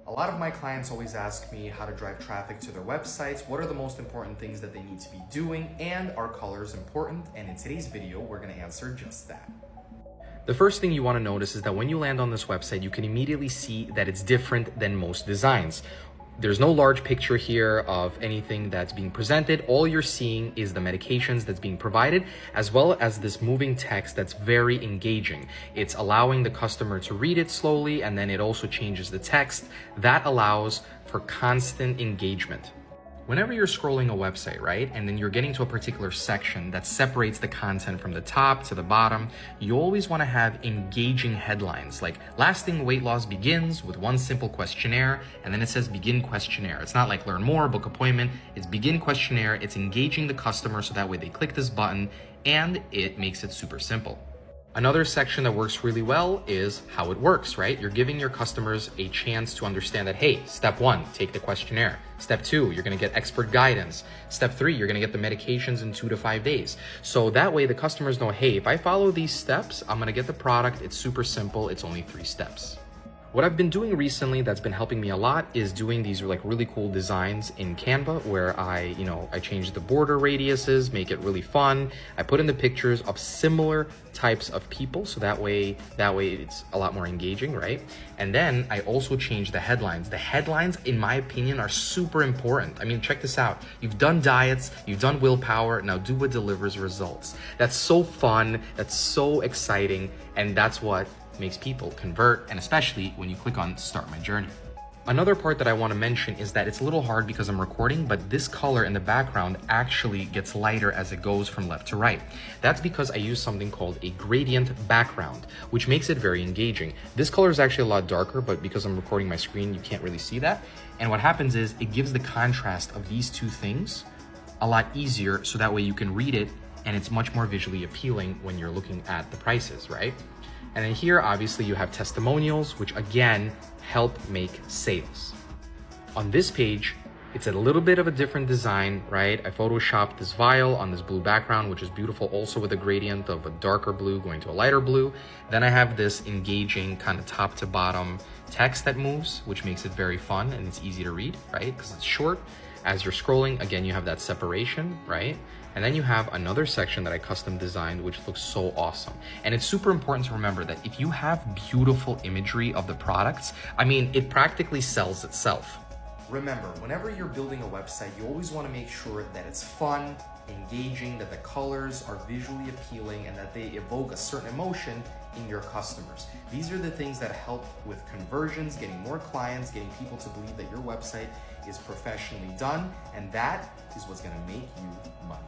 A lot of my clients always ask me how to drive traffic to their websites, what are the most important things that they need to be doing, and are colors important? And in today's video, we're gonna answer just that. The first thing you want to notice is that when you land on this website, you can immediately see that it's different than most designs. There's no large picture here of anything that's being presented. All you're seeing is the medications that's being provided, as well as this moving text that's very engaging. It's allowing the customer to read it slowly, and then it also changes the text. That allows for constant engagement. Whenever you're scrolling a website, right, and then you're getting to a particular section that separates the content from the top to the bottom, you always want to have engaging headlines like lasting weight loss begins with one simple questionnaire, and then it says begin questionnaire. It's not like learn more, book appointment. It's begin questionnaire. It's engaging the customer so that way they click this button, and it makes it super simple. Another section that works really well is how it works, right? You're giving your customers a chance to understand that, hey, step 1, take the questionnaire. Step 2, you're gonna get expert guidance. Step 3, you're gonna get the medications in 2 to 5 days. So that way the customers know, hey, if I follow these steps, I'm gonna get the product. It's super simple. It's only 3 steps. What I've been doing recently that's been helping me a lot is doing these like really cool designs in Canva where I change the border radiuses, make it really fun. I put in the pictures of similar types of people, so that way it's a lot more engaging, right? And then I also change the headlines. The headlines, in my opinion, are super important. I mean, check this out. You've done diets, you've done willpower, now do what delivers results. That's so fun, that's so exciting, and that's what makes people convert, and especially when you click on Start My Journey. Another part that I want to mention is that it's a little hard because I'm recording, but this color in the background actually gets lighter as it goes from left to right. That's because I use something called a gradient background, which makes it very engaging. This color is actually a lot darker, but because I'm recording my screen, you can't really see that. And what happens is it gives the contrast of these two things a lot easier, so that way you can read it and it's much more visually appealing when you're looking at the prices, right? And then here, obviously, you have testimonials, which again, help make sales. On this page, it's a little bit of a different design, right? I photoshopped this vial on this blue background, which is beautiful, also with a gradient of a darker blue going to a lighter blue. Then I have this engaging kind of top to bottom text that moves, which makes it very fun and it's easy to read, right? Because it's short. As you're scrolling, again, you have that separation, right? And then you have another section that I custom designed, which looks so awesome. And it's super important to remember that if you have beautiful imagery of the products, I mean, it practically sells itself. Remember, whenever you're building a website, you always want to make sure that it's fun, engaging, that the colors are visually appealing, and that they evoke a certain emotion in your customers. These are the things that help with conversions, getting more clients, getting people to believe that your website is professionally done, and that is what's going to make you money.